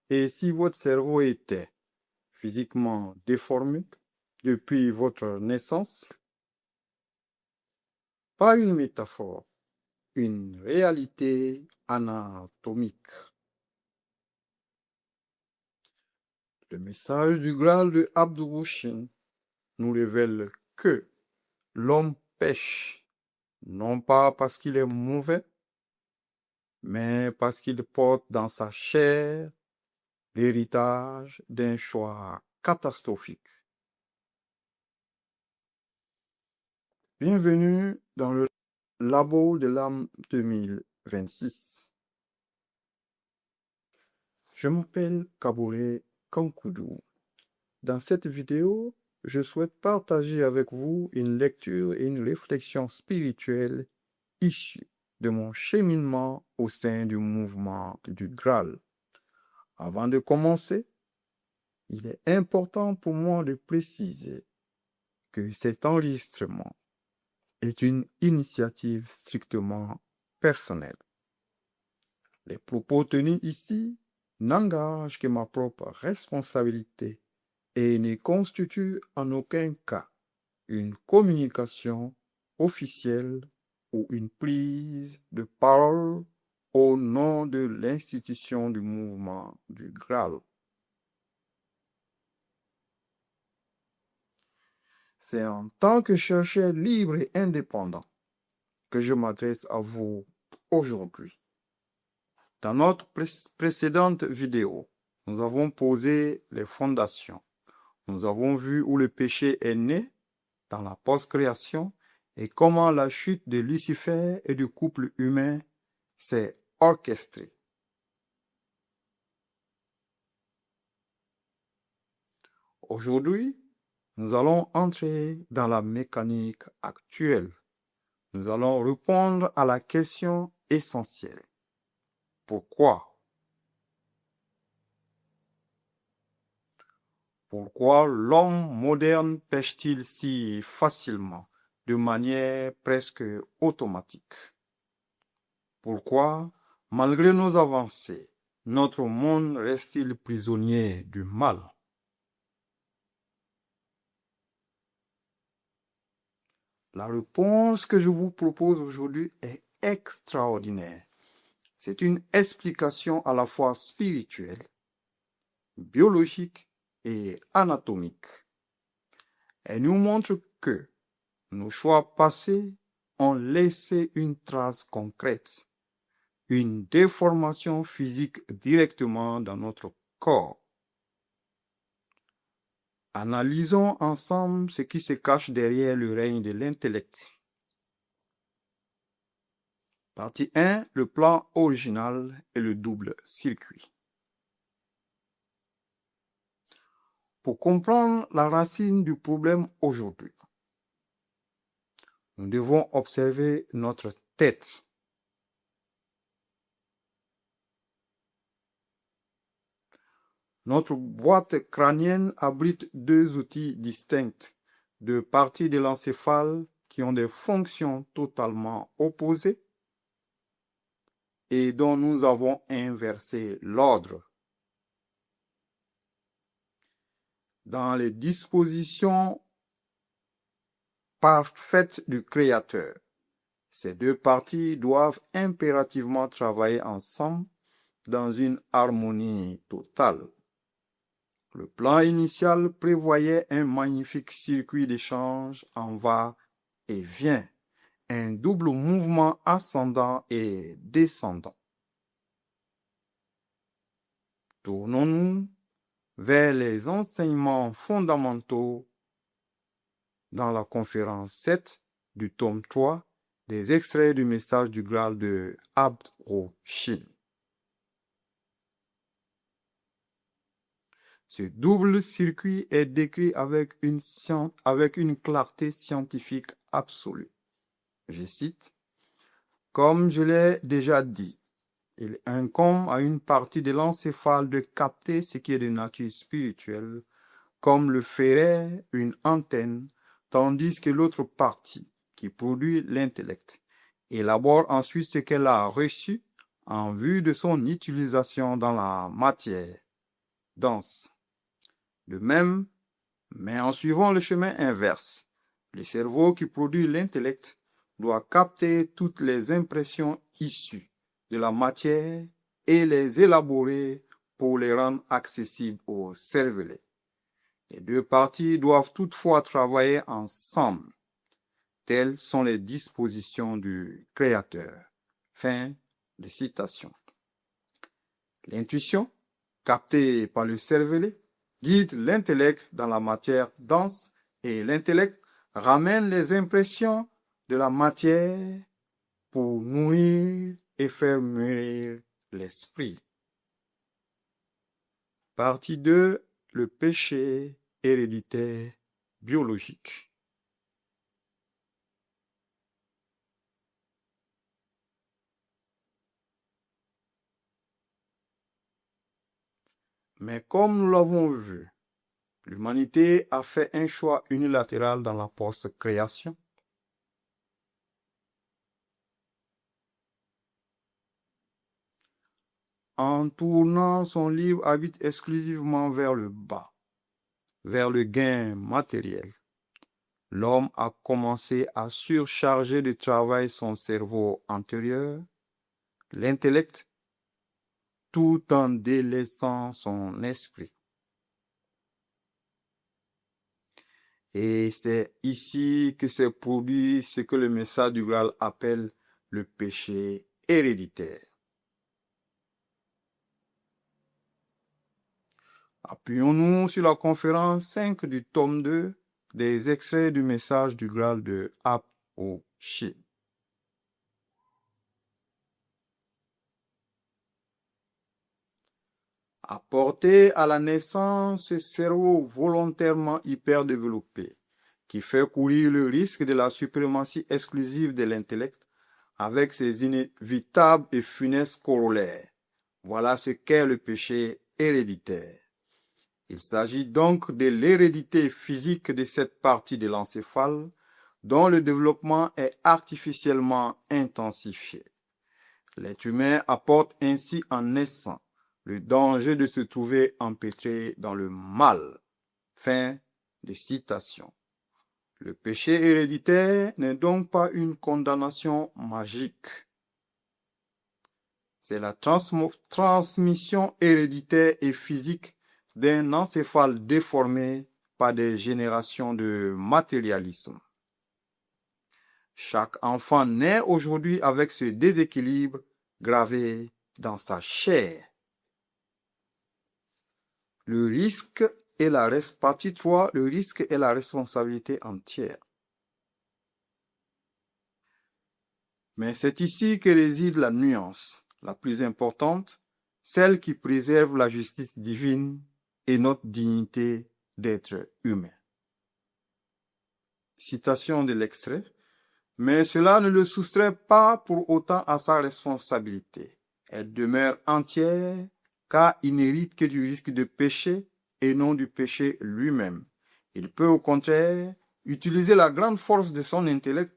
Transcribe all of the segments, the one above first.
Et si votre cerveau était physiquement déformé depuis votre naissance, pas une métaphore, une réalité anatomique. Le message du Graal de Abdou-Bouchine nous révèle que l'homme pêche, non pas parce qu'il est mauvais, mais parce qu'il porte dans sa chair l'héritage d'un choix catastrophique. Bienvenue dans le Labo de l'âme 2026. Je m'appelle Kabouré Kankoudou. Dans cette vidéo, je souhaite partager avec vous une lecture et une réflexion spirituelle issue de mon cheminement au sein du mouvement du Graal. Avant de commencer, il est important pour moi de préciser que cet enregistrement est une initiative strictement personnelle. Les propos tenus ici n'engagent que ma propre responsabilité et ne constituent en aucun cas une communication officielle ou une prise de parole au nom de l'institution du mouvement du Graal. C'est en tant que chercheur libre et indépendant que je m'adresse à vous aujourd'hui. Dans notre précédente vidéo, nous avons posé les fondations. Nous avons vu où le péché est né dans la post-création et comment la chute de Lucifer et du couple humain s'est orchestrée. Aujourd'hui, nous allons entrer dans la mécanique actuelle. Nous allons répondre à la question essentielle. Pourquoi? Pourquoi l'homme moderne pêche-t-il si facilement, de manière presque automatique? Pourquoi, malgré nos avancées, notre monde reste-t-il prisonnier du mal? La réponse que je vous propose aujourd'hui est extraordinaire. C'est une explication à la fois spirituelle, biologique et anatomique. Elle nous montre que nos choix passés ont laissé une trace concrète, une déformation physique directement dans notre corps. Analysons ensemble ce qui se cache derrière le règne de l'intellect. Partie 1, le plan original et le double circuit. Pour comprendre la racine du problème aujourd'hui, nous devons observer notre tête. Notre boîte crânienne abrite deux outils distincts, deux parties de l'encéphale qui ont des fonctions totalement opposées et dont nous avons inversé l'ordre. Dans les dispositions parfaites du Créateur, ces deux parties doivent impérativement travailler ensemble dans une harmonie totale. Le plan initial prévoyait un magnifique circuit d'échange en va-et-vient, un double mouvement ascendant et descendant. Tournons-nous vers les enseignements fondamentaux dans la conférence 7 du tome 3 des extraits du message du Graal de Abd-Ro-Shin. Ce double circuit est décrit avec une clarté scientifique absolue. Je cite, « Comme je l'ai déjà dit, il incombe à une partie de l'encéphale de capter ce qui est de nature spirituelle, comme le ferait une antenne, tandis que l'autre partie, qui produit l'intellect, élabore ensuite ce qu'elle a reçu en vue de son utilisation dans la matière. dense. De même, mais en suivant le chemin inverse, le cerveau qui produit l'intellect doit capter toutes les impressions issues de la matière et les élaborer pour les rendre accessibles au cervelet. Les deux parties doivent toutefois travailler ensemble. Telles sont les dispositions du Créateur. Fin de citation. L'intuition, captée par le cervelet, guide l'intellect dans la matière dense et l'intellect ramène les impressions de la matière pour nourrir et faire mûrir l'esprit. Partie 2. Le péché héréditaire biologique. Mais comme nous l'avons vu, l'humanité a fait un choix unilatéral dans la post-création. En tournant son libre arbitre exclusivement vers le bas, vers le gain matériel, l'homme a commencé à surcharger de travail son cerveau antérieur, l'intellect, tout en délaissant son esprit. Et c'est ici que s'est produit ce que le message du Graal appelle le péché héréditaire. Appuyons-nous sur la conférence 5 du tome 2 des extraits du message du Graal de Apo-Shin. Apporté à la naissance ce cerveau volontairement hyperdéveloppé qui fait courir le risque de la suprématie exclusive de l'intellect avec ses inévitables et funestes corollaires. Voilà ce qu'est le péché héréditaire. Il s'agit donc de l'hérédité physique de cette partie de l'encéphale dont le développement est artificiellement intensifié. L'être humain apporte ainsi en naissant le danger de se trouver empêtré dans le mal. Fin de citation. Le péché héréditaire n'est donc pas une condamnation magique. C'est la transmission héréditaire et physique d'un encéphale déformé par des générations de matérialisme. Chaque enfant naît aujourd'hui avec ce déséquilibre gravé dans sa chair. Le risque est partie 3, le risque est la responsabilité entière. Mais c'est ici que réside la nuance la plus importante, celle qui préserve la justice divine et notre dignité d'être humain. Citation de l'extrait. Mais cela ne le soustrait pas pour autant à sa responsabilité. Elle demeure entière car il n'hérite que du risque de péché et non du péché lui-même. Il peut au contraire utiliser la grande force de son intellect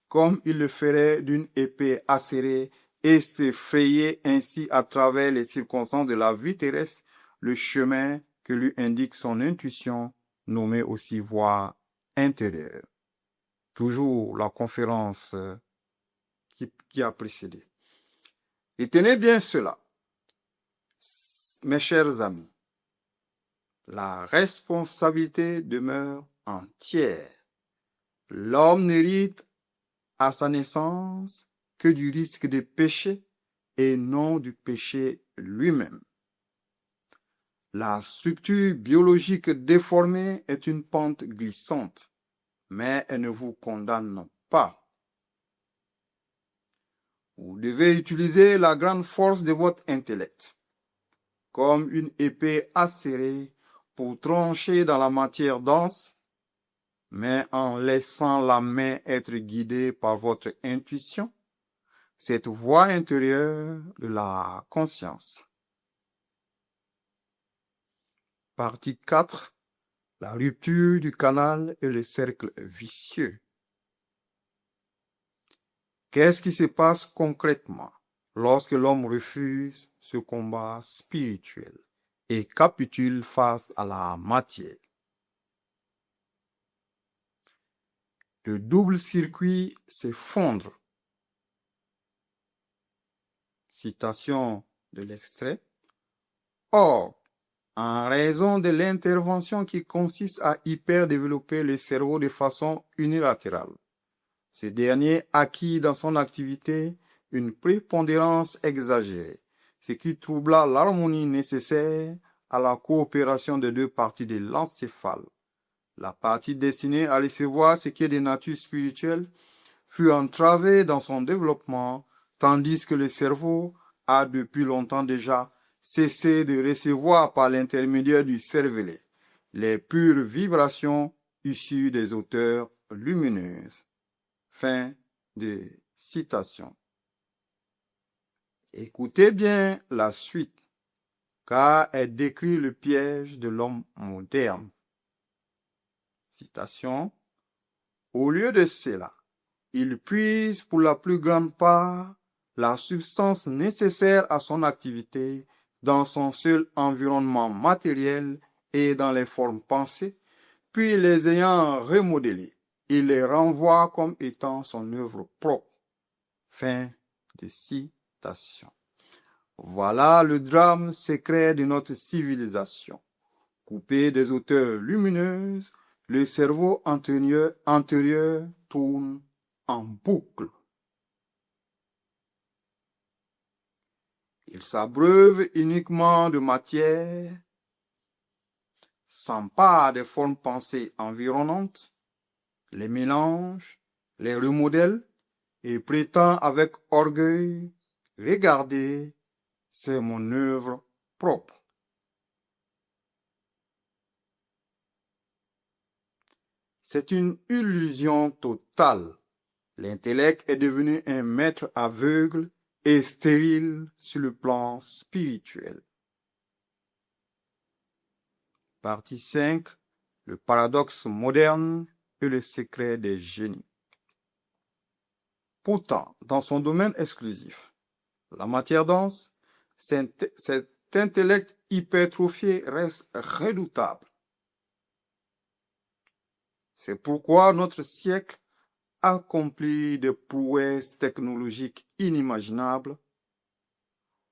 comme il le ferait d'une épée acérée et se frayer ainsi à travers les circonstances de la vie terrestre le chemin que lui indique son intuition, nommée aussi voie intérieure. Toujours la conférence qui a précédé. Et tenez bien cela, mes chers amis. La responsabilité demeure entière. L'homme n'hérite à sa naissance que du risque de péché et non du péché lui-même. La structure biologique déformée est une pente glissante, mais elle ne vous condamne pas. Vous devez utiliser la grande force de votre intellect, comme une épée acérée pour trancher dans la matière dense, mais en laissant la main être guidée par votre intuition, cette voie intérieure de la conscience. Partie 4. La rupture du canal et le cercle vicieux. Qu'est-ce qui se passe concrètement lorsque l'homme refuse ce combat spirituel et capitule face à la matière. Le double circuit s'effondre. Citation de l'extrait. Or, en raison de l'intervention qui consiste à hyperdévelopper le cerveau de façon unilatérale, ce dernier acquit dans son activité une prépondérance exagérée, ce qui troubla l'harmonie nécessaire à la coopération des deux parties de l'encéphale. La partie destinée à recevoir ce qui est de nature spirituelle fut entravée dans son développement, tandis que le cerveau a depuis longtemps déjà cessé de recevoir par l'intermédiaire du cervelet les pures vibrations issues des hauteurs lumineuses. Fin de citation. Écoutez bien la suite, car elle décrit le piège de l'homme moderne. Citation. Au lieu de cela, il puise pour la plus grande part la substance nécessaire à son activité dans son seul environnement matériel et dans les formes pensées, puis les ayant remodelées, il les renvoie comme étant son œuvre propre. Fin de citation. Voilà le drame secret de notre civilisation. Coupé des hauteurs lumineuses, le cerveau antérieur tourne en boucle. Il s'abreuve uniquement de matière, s'empare des formes pensées environnantes, les mélange, les remodèle et prétend avec orgueil, regardez, c'est mon œuvre propre. C'est une illusion totale. L'intellect est devenu un maître aveugle et stérile sur le plan spirituel. Partie 5. Le paradoxe moderne et le secret des génies. Pourtant, dans son domaine exclusif, la matière dense, cet intellect hypertrophié reste redoutable. C'est pourquoi notre siècle accomplit des prouesses technologiques inimaginables,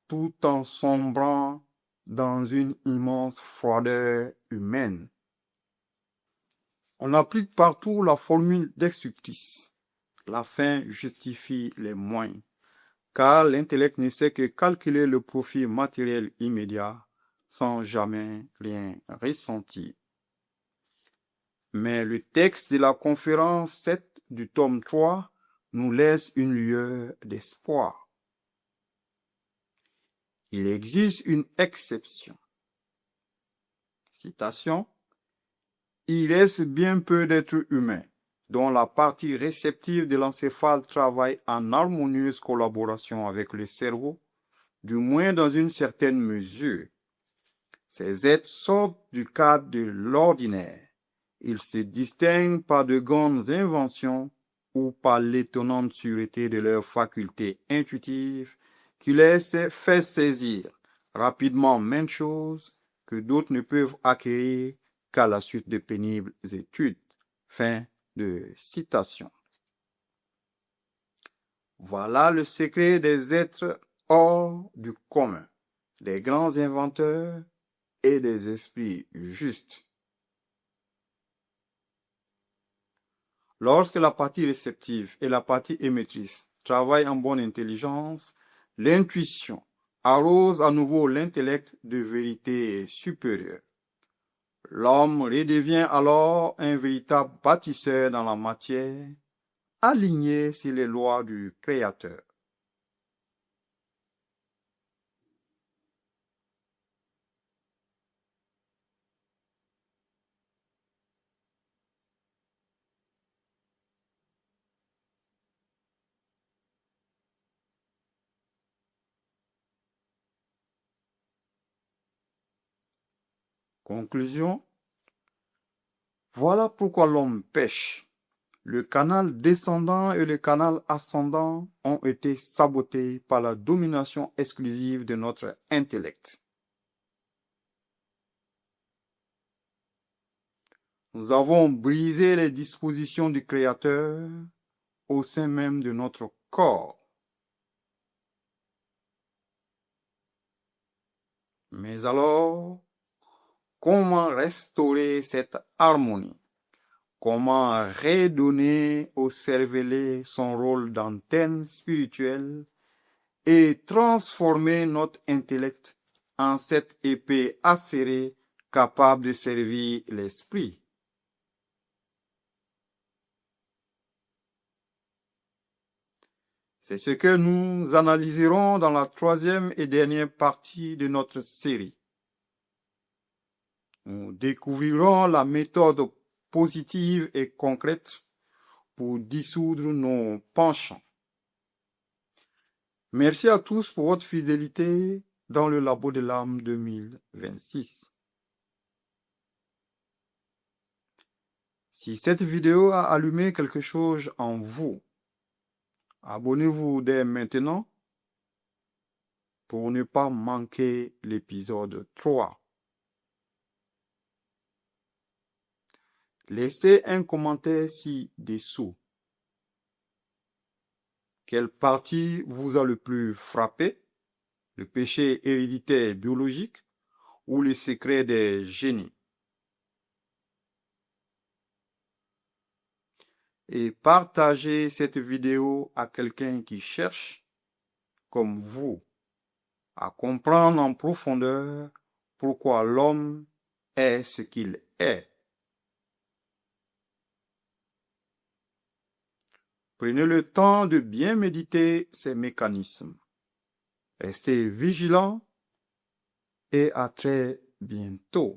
tout en sombrant dans une immense froideur humaine. On applique partout la formule destructrice. La fin justifie les moyens, car l'intellect ne sait que calculer le profit matériel immédiat sans jamais rien ressentir. Mais le texte de la conférence 7 du tome 3 nous laisse une lueur d'espoir. Il existe une exception. Citation. Il reste bien peu d'êtres humains dont la partie réceptive de l'encéphale travaille en harmonieuse collaboration avec le cerveau, du moins dans une certaine mesure. Ces êtres sortent du cadre de l'ordinaire. Ils se distinguent par de grandes inventions ou par l'étonnante sûreté de leurs facultés intuitives qui les fait saisir rapidement maintes choses que d'autres ne peuvent acquérir qu'à la suite de pénibles études. Fin de citation. Voilà le secret des êtres hors du commun, des grands inventeurs et des esprits justes. Lorsque la partie réceptive et la partie émettrice travaillent en bonne intelligence, l'intuition arrose à nouveau l'intellect de vérité supérieure. L'homme redevient alors un véritable bâtisseur dans la matière, aligné sur les lois du Créateur. Conclusion. Voilà pourquoi l'homme pêche. Le canal descendant et le canal ascendant ont été sabotés par la domination exclusive de notre intellect. Nous avons brisé les dispositions du Créateur au sein même de notre corps. Mais alors, comment restaurer cette harmonie? Comment redonner au cervelet son rôle d'antenne spirituelle et transformer notre intellect en cette épée acérée capable de servir l'esprit? C'est ce que nous analyserons dans la troisième et dernière partie de notre série. Nous découvrirons la méthode positive et concrète pour dissoudre nos penchants. Merci à tous pour votre fidélité dans le Labo de l'âme 2026. Si cette vidéo a allumé quelque chose en vous, abonnez-vous dès maintenant pour ne pas manquer l'épisode 3. Laissez un commentaire ci-dessous. Quelle partie vous a le plus frappé? Le péché héréditaire biologique ou le secret des génies? Et partagez cette vidéo à quelqu'un qui cherche, comme vous, à comprendre en profondeur pourquoi l'homme est ce qu'il est. Prenez le temps de bien méditer ces mécanismes. Restez vigilants et à très bientôt.